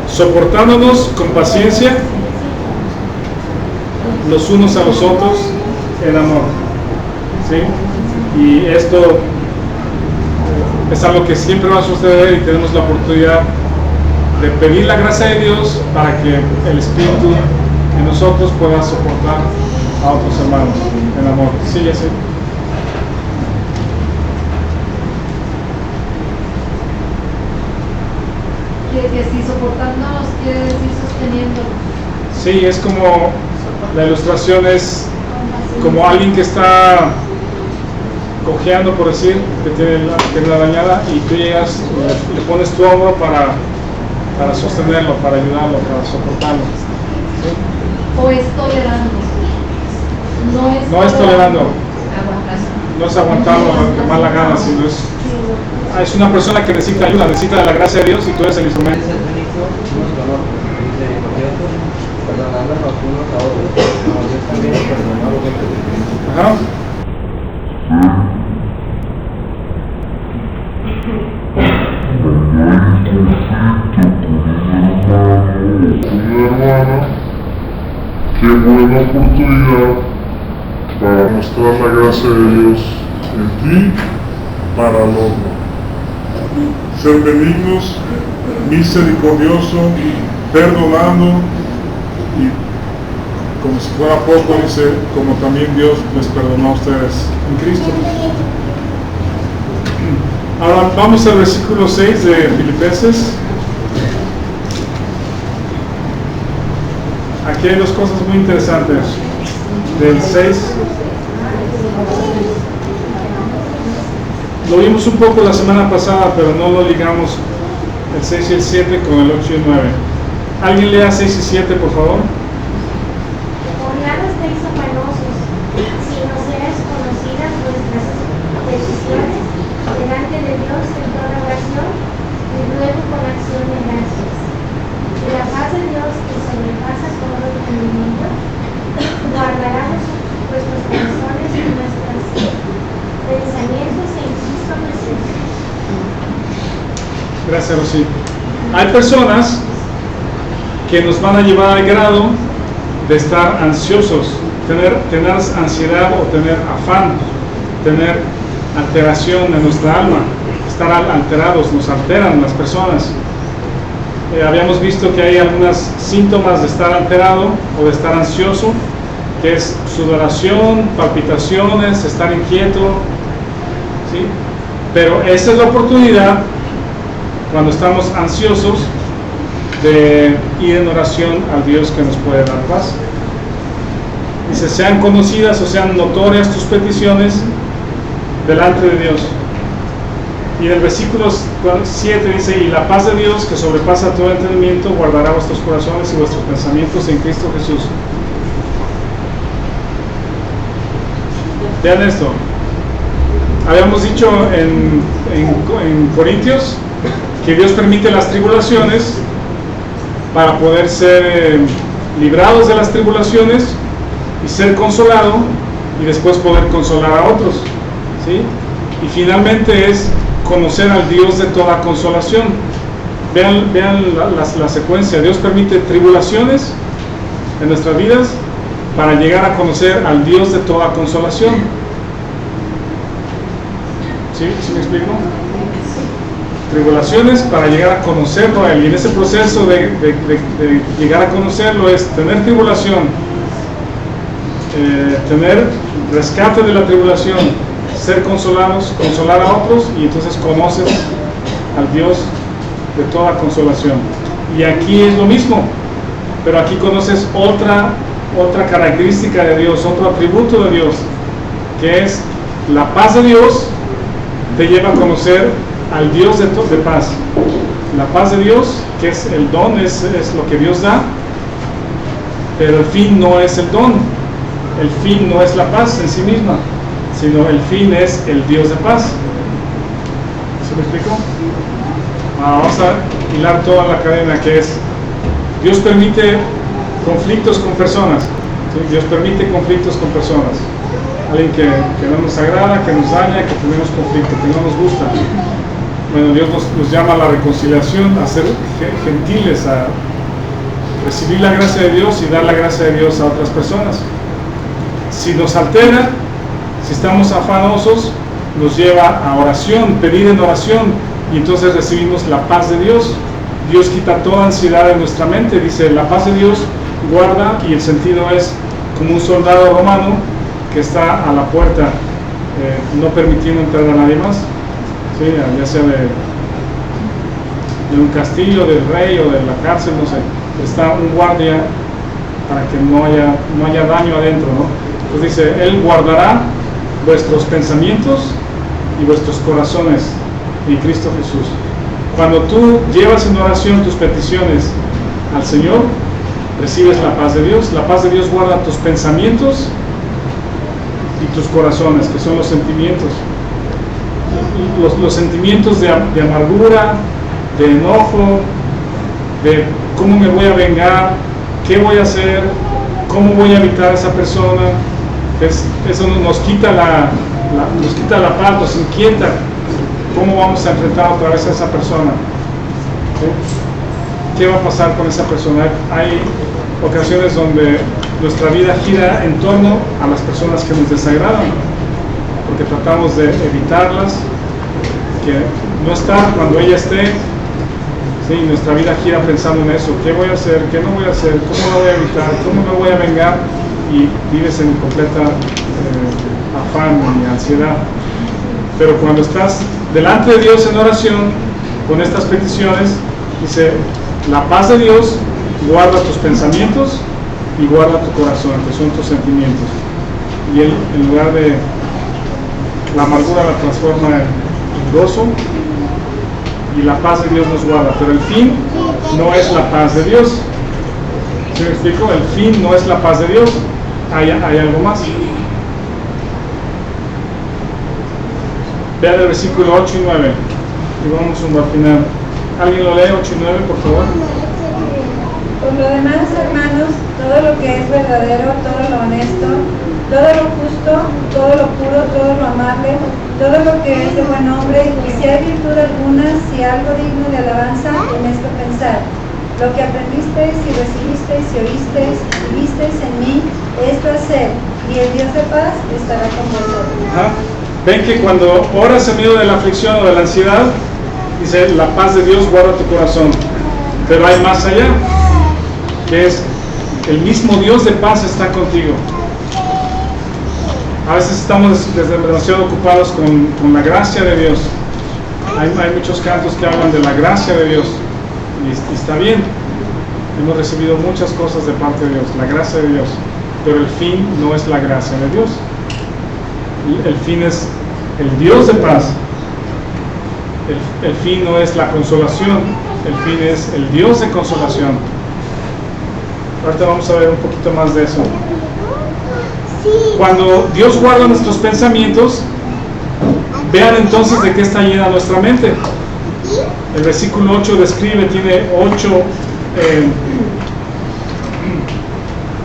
Soportándonos con paciencia los unos a los otros en amor. ¿Sí? Y esto es algo que siempre va a suceder y tenemos la oportunidad de pedir la gracia de Dios para que el Espíritu en nosotros pueda soportar a otros hermanos en amor. Sí, ya sé. Que si soportándonos quiere decir sosteniéndonos. Sí, es como la ilustración es como alguien que está cojeando, por decir, que tiene la dañada, y tú llegas y le pones tu hombro para sostenerlo, para ayudarlo, para soportarlo. ¿Sí? O es tolerando. No es tolerando, Aguantando. no es aguantarlo de mala gana, sino es una persona que necesita ayuda, necesita de la gracia de Dios y tú eres el instrumento. Perdonándonos unos a otros, como Dios también perdonó a los hijos de Cristo. Ajá. Una hermana, qué buena oportunidad para mostrar la gracia de Dios en ti para el otro. Ser benignos, misericordioso, perdonando, y como si fuera poco, dice, como también Dios les perdonó a ustedes en Cristo. Ahora vamos al versículo 6 de Filipenses. Aquí hay dos cosas muy interesantes. Del 6. Lo vimos un poco la semana pasada, pero no lo ligamos el 6 y el 7 con el 8 y el 9. ¿Alguien lea 6 y 7, por favor? Por nada estéis afanosos, sino sean conocidas vuestras peticiones delante de Dios en toda oración y luego con acción de gracias. Y la paz de Dios, que sobrepasa todo entendimiento, guardará vuestros corazones y nuestros pensamientos en Cristo Jesús. Gracias, Rosy. Hay personas que nos van a llevar al grado de estar ansiosos, tener ansiedad o tener afán, tener alteración en nuestra alma, estar alterados, nos alteran las personas. Habíamos visto que hay algunos síntomas de estar alterado o de estar ansioso, que es sudoración, palpitaciones, estar inquieto, ¿sí? Pero esa es la oportunidad, cuando estamos ansiosos, de ir en oración al Dios que nos puede dar paz. Dice, sean conocidas o sean notorias tus peticiones delante de Dios. Y en el versículo 7 dice, y la paz de Dios, que sobrepasa todo entendimiento, guardará vuestros corazones y vuestros pensamientos en Cristo Jesús. Vean esto. Habíamos dicho en Corintios que Dios permite las tribulaciones para poder ser librados de las tribulaciones y ser consolado, y después poder consolar a otros, ¿sí? Y finalmente es conocer al Dios de toda consolación. Vean la secuencia. Dios permite tribulaciones en nuestras vidas para llegar a conocer al Dios de toda consolación. ¿Sí? ¿Sí me explico? tribulaciones para llegar a conocerlo a Él. Y en ese proceso de llegar a conocerlo es tener tribulación, tener rescate de la tribulación, ser consolados, consolar a otros, y entonces conoces al Dios de toda consolación. Y aquí es lo mismo, pero aquí conoces otra característica de Dios, otro atributo de Dios, que es la paz de Dios. Te lleva a conocer al Dios de paz. La paz de Dios, que es el don, es lo que Dios da, pero el fin no es el don, el fin no es la paz en sí misma, sino el fin es el Dios de paz. ¿Se me explicó? Vamos a hilar toda la cadena, que es: Dios permite conflictos con personas, ¿sí? Dios permite conflictos con personas. Alguien que no nos agrada, que nos daña, que tenemos conflicto, que no nos gusta. Bueno, Dios nos llama a la reconciliación, a ser gentiles, a recibir la gracia de Dios y dar la gracia de Dios a otras personas. Si nos altera, si estamos afanosos, nos lleva a oración, pedir en oración, y entonces recibimos la paz de Dios. Dios quita toda ansiedad de nuestra mente. Dice, la paz de Dios guarda, y el sentido es como un soldado romano que está a la puerta, no permitiendo entrar a nadie más, ¿sí? Ya sea de un castillo, del rey o de la cárcel, no sé. Está un guardia para que no haya daño adentro, ¿no? Entonces dice, Él guardará vuestros pensamientos y vuestros corazones en Cristo Jesús. Cuando tú llevas en oración tus peticiones al Señor, recibes la paz de Dios. La paz de Dios guarda tus pensamientos y tus corazones, que son los sentimientos. Los sentimientos de amargura, de enojo, de cómo me voy a vengar, qué voy a hacer, cómo voy a evitar a esa persona. Eso nos quita la paz, nos inquieta. ¿Cómo vamos a enfrentar otra vez a esa persona? ¿Sí? ¿Qué va a pasar con esa persona? Hay ocasiones donde nuestra vida gira en torno a las personas que nos desagradan, porque tratamos de evitarlas, que no estar cuando ella esté. ¿Sí? Nuestra vida gira pensando en eso: ¿qué voy a hacer? ¿Qué no voy a hacer? ¿Cómo lo voy a evitar? ¿Cómo me voy a vengar? Y vives en completa afán y ansiedad. Pero cuando estás delante de Dios en oración con estas peticiones, dice, la paz de Dios guarda tus pensamientos y guarda tu corazón, que son tus sentimientos. Y Él, en lugar de la amargura, la transforma en gozo, y la paz de Dios nos guarda. Pero el fin no es la paz de Dios. ¿Sí me explico? El fin no es la paz de Dios. Hay algo más. Vean el versículo 8 y 9. Y vamos al final. ¿Alguien lo lee, 8 y 9, por favor? Por lo demás, hermanos, todo lo que es verdadero, todo lo honesto, todo lo justo, todo lo puro, todo lo amable, todo lo que es de buen nombre, y si hay virtud alguna, si algo digno de alabanza, en esto pensad. Lo que aprendisteis y recibisteis y oísteis y visteis en mí, esto haced, y el Dios de paz estará con vosotros. Ven que cuando oras en medio de la aflicción o de la ansiedad, dice, la paz de Dios guarda tu corazón. Pero hay más allá, que es el mismo Dios de paz está contigo. A veces estamos demasiado ocupados con la gracia de Dios. Hay muchos cantos que hablan de la gracia de Dios, y está bien. Hemos recibido muchas cosas de parte de Dios, la gracia de Dios, pero el fin no es la gracia de Dios. El fin es el Dios de paz. El fin no es la consolación, el fin es el Dios de consolación. Ahorita vamos a ver un poquito más de eso. Cuando Dios guarda nuestros pensamientos, vean entonces de qué está llena nuestra mente. El versículo 8 describe, tiene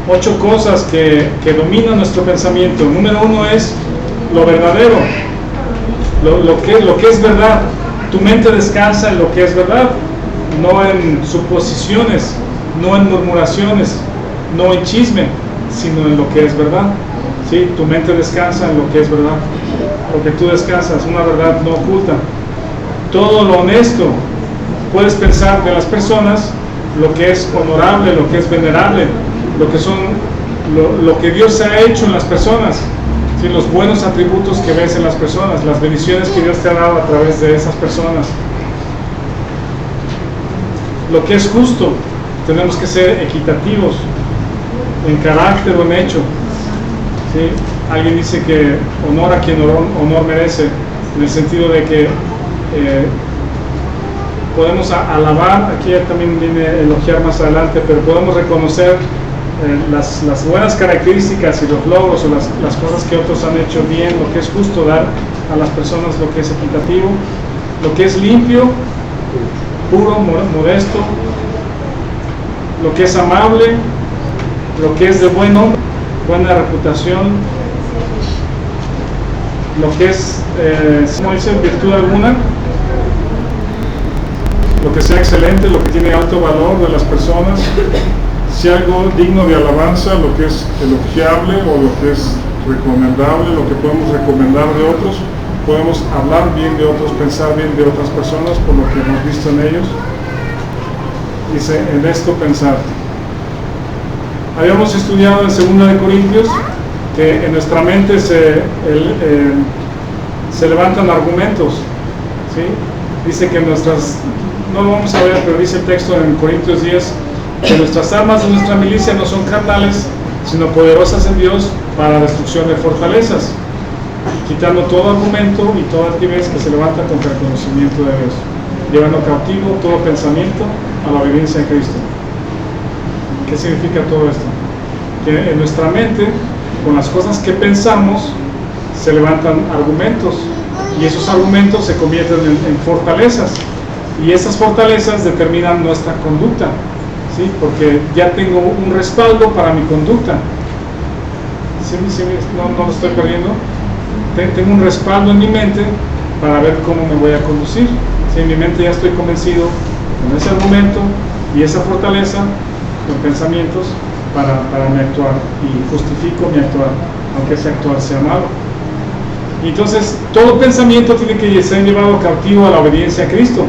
8 cosas que dominan nuestro pensamiento. Número 1 es lo verdadero, lo que es verdad. Tu mente descansa en lo que es verdad, no en suposiciones, no en murmuraciones, no en chisme, sino en lo que es verdad. ¿Sí? Tu mente descansa en lo que es verdad, porque tú descansas, una verdad no oculta. todo lo honesto. Puedes pensar de las personas lo que es honorable, lo que es venerable, lo que son lo que Dios ha hecho en las personas, ¿sí? Los buenos atributos que ves en las personas, las bendiciones que Dios te ha dado a través de esas personas. Lo que es justo, tenemos que ser equitativos en carácter o en hecho, ¿sí? Alguien dice que honor a quien honor merece, en el sentido de que podemos alabar, aquí también viene a elogiar más adelante, pero podemos reconocer las buenas características y los logros o las cosas que otros han hecho bien, lo que es justo, dar a las personas lo que es equitativo, lo que es limpio, puro, modesto, lo que es amable, lo que es de buen hombre, buena reputación, lo que es, como dice, virtud alguna, lo que sea excelente, lo que tiene alto valor de las personas, si algo digno de alabanza, lo que es elogiable o lo que es recomendable, lo que podemos recomendar de otros, podemos hablar bien de otros, pensar bien de otras personas por lo que hemos visto en ellos. Dice, en esto pensar. Habíamos estudiado en 2 de Corintios que en nuestra mente se levantan argumentos, ¿sí? Dice que nuestras, no lo vamos a ver, pero dice el texto en Corintios 10, que nuestras armas de nuestra milicia no son carnales, sino poderosas en Dios para destrucción de fortalezas, quitando todo argumento y toda altivez que se levanta contra el conocimiento de Dios, llevando cautivo todo pensamiento a la obediencia a Cristo. ¿Qué significa todo esto? Que en nuestra mente, con las cosas que pensamos, se levantan argumentos, y esos argumentos se convierten en fortalezas, y esas fortalezas determinan nuestra conducta, ¿sí? Porque ya tengo un respaldo para mi conducta. ¿Sí? No lo estoy perdiendo. Tengo un respaldo en mi mente para ver cómo me voy a conducir. ¿Sí? En mi mente ya estoy convencido con ese argumento y esa fortaleza, con pensamientos, para mi actuar, y justifico mi actuar, aunque ese actuar sea malo. Y entonces todo pensamiento tiene que ser llevado cautivo a la obediencia a Cristo,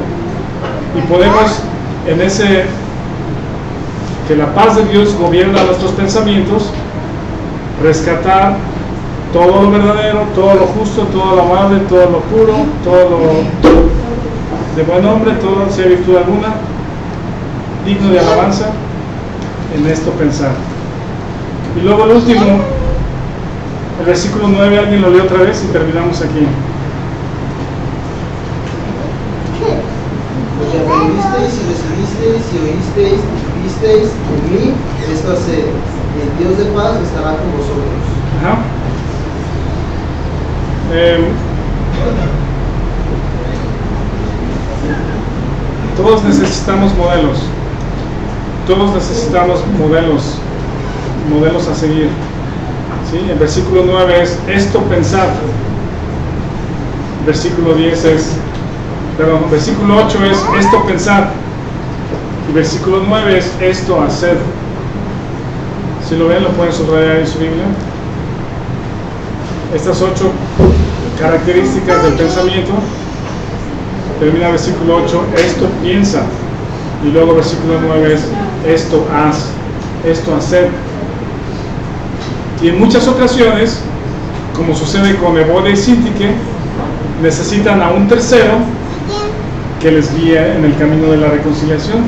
y podemos en ese que la paz de Dios gobierna nuestros pensamientos, rescatar todo lo verdadero, todo lo justo, todo lo amable, todo lo puro, todo lo de buen hombre, todo sea virtud alguna, digno de alabanza, en esto pensar. Y luego el último, el versículo 9, alguien lo lee otra vez y terminamos aquí. Porque aprendisteis y recibisteis y oísteis y visteis en mí, esto haced, y el Dios de paz estará con vosotros. Ajá. Todos necesitamos modelos. Todos necesitamos modelos a seguir. ¿Sí? El versículo 9 es esto pensad. Versículo 10 es, perdón, versículo 8 es esto pensad. Y versículo 9 es esto haced. Si lo ven, lo pueden subrayar en su Biblia. Estas 8 características del pensamiento. Termina versículo 8, esto piensa. Y luego versículo 9 es esto haz, esto hacer. Y en muchas ocasiones, como sucede con Evodia y Sintique, necesitan a un tercero que les guíe en el camino de la reconciliación.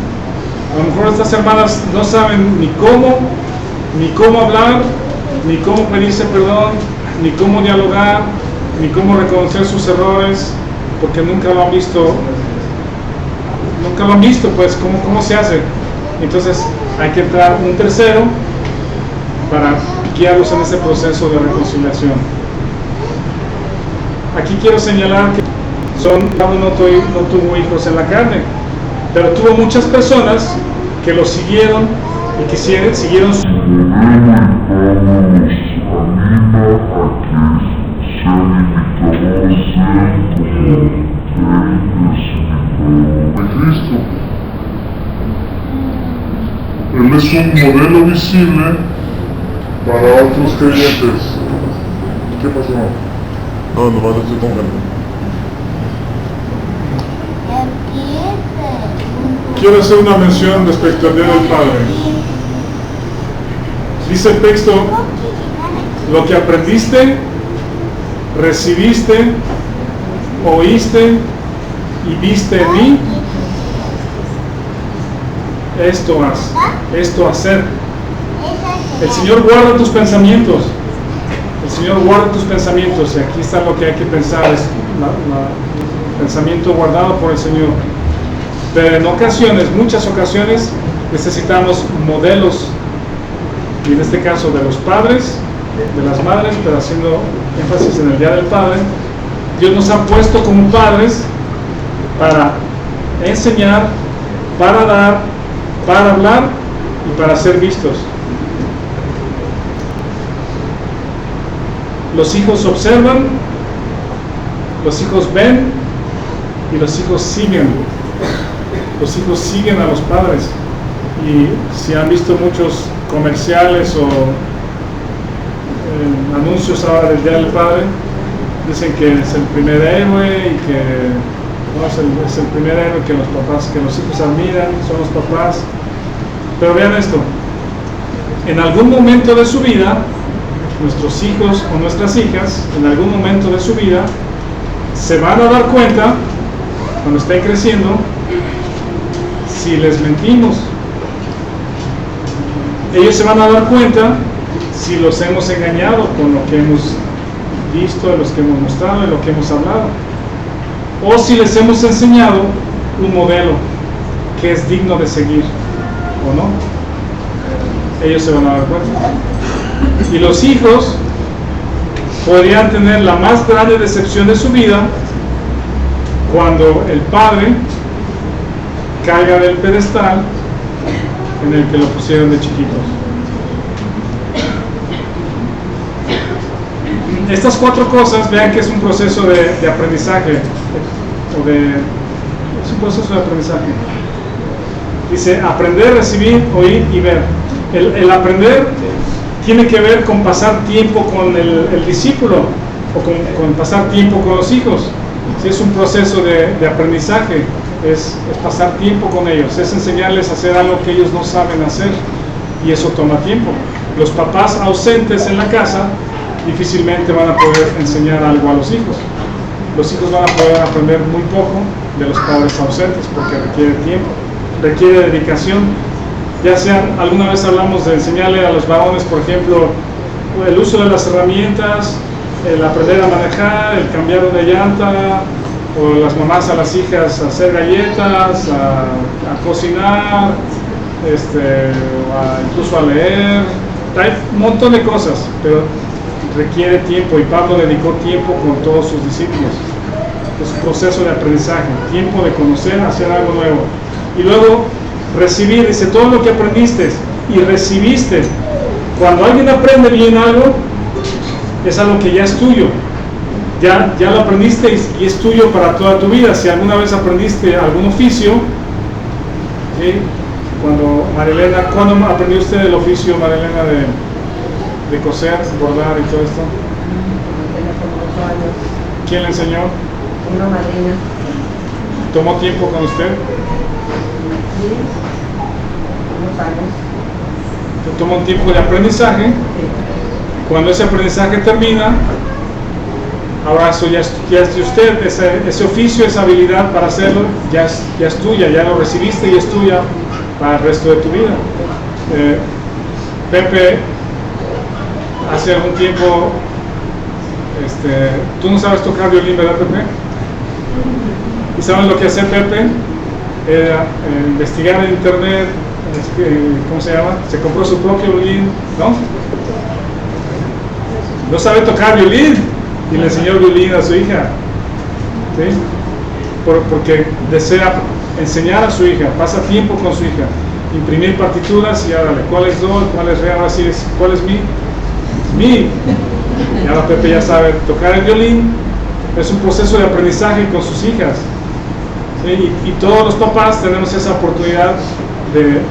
A lo mejor estas hermanas no saben ni cómo hablar, ni cómo pedirse perdón, ni cómo dialogar, ni cómo reconocer sus errores, porque nunca lo han visto, pues, cómo se hace. Entonces hay que entrar un tercero para guiarlos en ese proceso de reconciliación. Aquí quiero señalar que Pablo no tuvo hijos en la carne, pero tuvo muchas personas que lo siguieron y que siguieron su de Cristo. Él es un modelo visible para otros creyentes. ¿Qué pasó? No, nomás estoy con calma. Quiero hacer una mención respecto al Día del Padre. Dice el texto, lo que aprendiste, recibiste, oíste y viste en mí, esto haz, esto hacer. El Señor guarda tus pensamientos. El Señor guarda tus pensamientos. Y aquí está lo que hay que pensar, es el pensamiento guardado por el Señor. Pero en ocasiones, muchas ocasiones, necesitamos modelos, y en este caso de los padres, de las madres, pero haciendo énfasis en el Día del Padre. Dios nos ha puesto como padres para enseñar, para dar, para hablar y para ser vistos. Los hijos observan, los hijos ven y los hijos siguen. Los hijos siguen a los padres. Y si han visto muchos comerciales o anuncios ahora del Día del Padre, dicen que es el primer héroe y que no, es el primer héroe que los hijos admiran, son los papás. Pero vean esto, en algún momento de su vida, nuestros hijos o nuestras hijas, en algún momento de su vida, se van a dar cuenta, cuando estén creciendo, si les mentimos. Ellos se van a dar cuenta si los hemos engañado con lo que hemos visto, lo que hemos mostrado y lo que hemos hablado, o si les hemos enseñado un modelo que es digno de seguir o no. Ellos se van a dar cuenta. Y los hijos podrían tener la más grande decepción de su vida cuando el padre caiga del pedestal en el que lo pusieron de chiquitos. Estas 4 cosas, vean que es un proceso de aprendizaje, es un proceso de aprendizaje. Dice aprender, recibir, oír y ver. El aprender tiene que ver con pasar tiempo con el discípulo o con pasar tiempo con los hijos. Sí, es un proceso de aprendizaje, es pasar tiempo con ellos, es enseñarles a hacer algo que ellos no saben hacer, y eso toma tiempo. Los papás ausentes en la casa difícilmente van a poder enseñar algo a los hijos. Los hijos van a poder aprender muy poco de los padres ausentes porque requiere tiempo, requiere dedicación. Ya sean, alguna vez hablamos de enseñarle a los varones, por ejemplo, el uso de las herramientas, el aprender a manejar, el cambiar una llanta, o las mamás a las hijas a hacer galletas, a cocinar, incluso a leer. Hay un montón de cosas, pero requiere tiempo, y Pablo dedicó tiempo con todos sus discípulos. Es un proceso de aprendizaje, tiempo de conocer, hacer algo nuevo. Y luego recibir, dice, todo lo que aprendiste y recibiste. Cuando alguien aprende bien algo, es algo que ya es tuyo, ya lo aprendiste y es tuyo para toda tu vida. Si alguna vez aprendiste algún oficio, ¿sí? ¿Cuándo aprendió usted el oficio, Marilena, de coser, bordar y todo esto? Tenía como 8 años. ¿Quién le enseñó? Una madrina. ¿Tomó tiempo con usted? Sí, unos años. Toma un tiempo de aprendizaje. Sí. Cuando ese aprendizaje termina, ahora eso ya es de usted, ese oficio, esa habilidad para hacerlo, ya es tuya, ya lo recibiste y es tuya para el resto de tu vida. Pepe, hace algún tiempo, tú no sabes tocar violín, ¿verdad, Pepe? ¿Y saben lo que hace Pepe? Era investigar en internet, ¿cómo se llama? Se compró su propio violín, ¿no? No sabe tocar violín y le enseñó violín a su hija, ¿sí? Porque desea enseñar a su hija, pasa tiempo con su hija, imprimir partituras y ahora, ¿cuál es do? ¿Cuál es re? Ahora sí, ¿cuál es mi? Mi. Y ahora Pepe ya sabe tocar el violín. Es un proceso de aprendizaje con sus hijas, ¿sí? Y todos los papás tenemos esa oportunidad de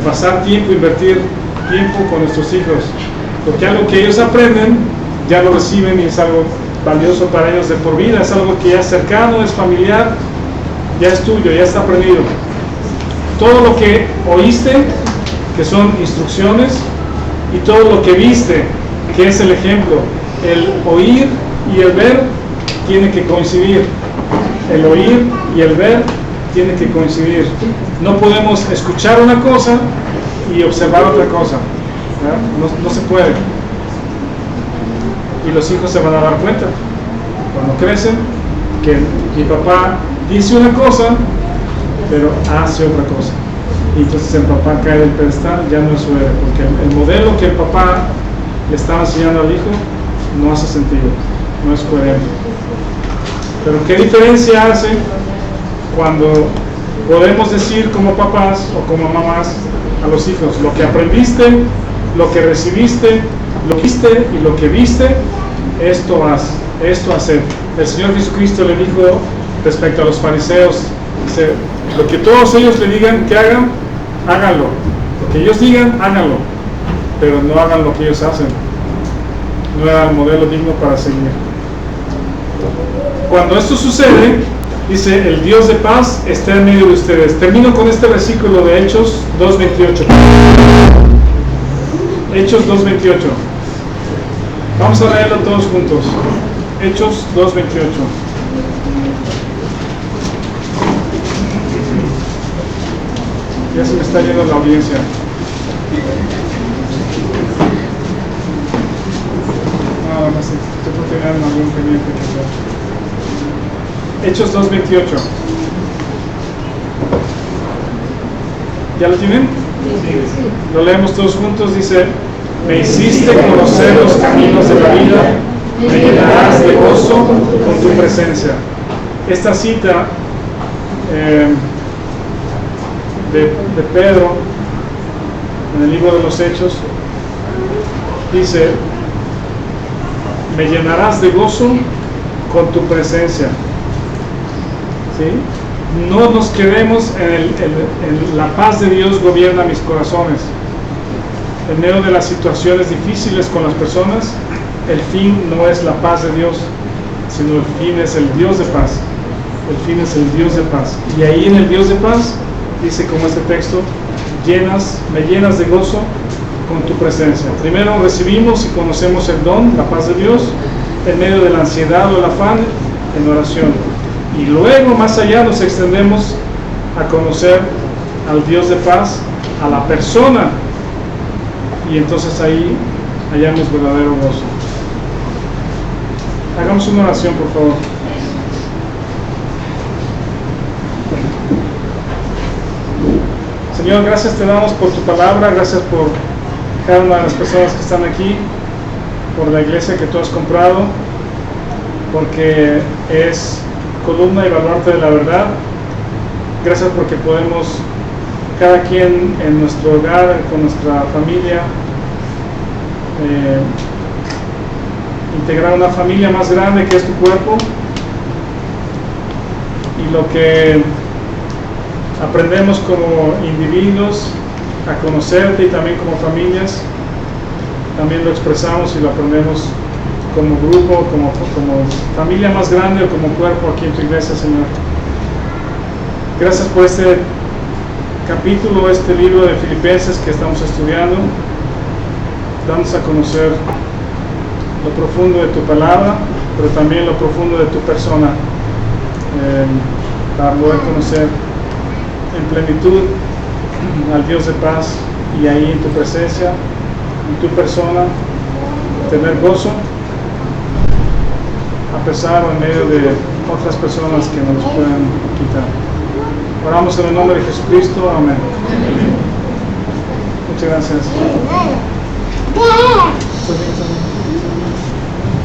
pasar tiempo, invertir tiempo con nuestros hijos, porque algo que ellos aprenden ya lo reciben y es algo valioso para ellos de por vida, es algo que ya es cercano, es familiar, ya es tuyo, ya está aprendido. Todo lo que oíste, que son instrucciones, y todo lo que viste, que es el ejemplo. El oír y el ver tiene que coincidir. El oír y el ver tiene que coincidir. No podemos escuchar una cosa y observar otra cosa. No se puede. Y los hijos se van a dar cuenta cuando crecen que mi papá dice una cosa pero hace otra cosa, y entonces el papá cae del pedestal, ya no es su héroe, porque el modelo que el papá le estaba enseñando al hijo no hace sentido, no es coherente. Pero ¿qué diferencia hace cuando podemos decir como papás o como mamás a los hijos: lo que aprendiste, lo que recibiste, lo que viste y lo que viste, esto haz, esto hacer? El Señor Jesucristo le dijo respecto a los fariseos, dice: lo que todos ellos le digan que hagan, háganlo. Lo que ellos digan, háganlo, pero no hagan lo que ellos hacen. No era el modelo digno para seguir. Cuando esto sucede, dice: el Dios de paz está en medio de ustedes. Termino con este versículo de Hechos 2:28. Hechos 2:28. Vamos a leerlo todos juntos. Hechos 2:28. Ya se me está yendo la audiencia. Nada más, estoy por tener algún pendiente que hacer. Hechos 2:28. ¿Ya lo tienen? Sí. Lo leemos todos juntos. Dice: me hiciste conocer los caminos de la vida, me llenarás de gozo con tu presencia. Esta cita de Pedro en el libro de los Hechos dice: me llenarás de gozo con tu presencia. ¿Sí? No nos quedemos en la paz de Dios gobierna mis corazones. En medio de las situaciones difíciles con las personas, el fin no es la paz de Dios, sino el fin es el Dios de paz. El fin es el Dios de paz. Y ahí en el Dios de paz dice, como este texto: me llenas de gozo con tu presencia. Primero recibimos y conocemos el don, la paz de Dios, en medio de la ansiedad o el afán, en oración. Y luego, más allá, nos extendemos a conocer al Dios de paz, a la persona, y entonces ahí hallamos verdadero gozo. Hagamos una oración, por favor. Señor, gracias te damos por tu palabra, gracias por cada una de las personas que están aquí, por la iglesia que tú has comprado, porque es columna y baluarte de la verdad. Gracias porque podemos, cada quien en nuestro hogar, con nuestra familia, integrar una familia más grande que es tu cuerpo, y lo que aprendemos como individuos a conocerte y también como familias, también lo expresamos y lo aprendemos como grupo, como familia más grande o como cuerpo aquí en tu iglesia, Señor. Gracias por este capítulo, este libro de Filipenses que estamos estudiando. Danos a conocer lo profundo de tu palabra, pero también lo profundo de tu persona, para poder conocer en plenitud al Dios de paz, y ahí en tu presencia, en tu persona, tener gozo a pesar o en medio de otras personas que nos puedan quitar. Oramos en el nombre de Jesucristo, amén. Muchas gracias.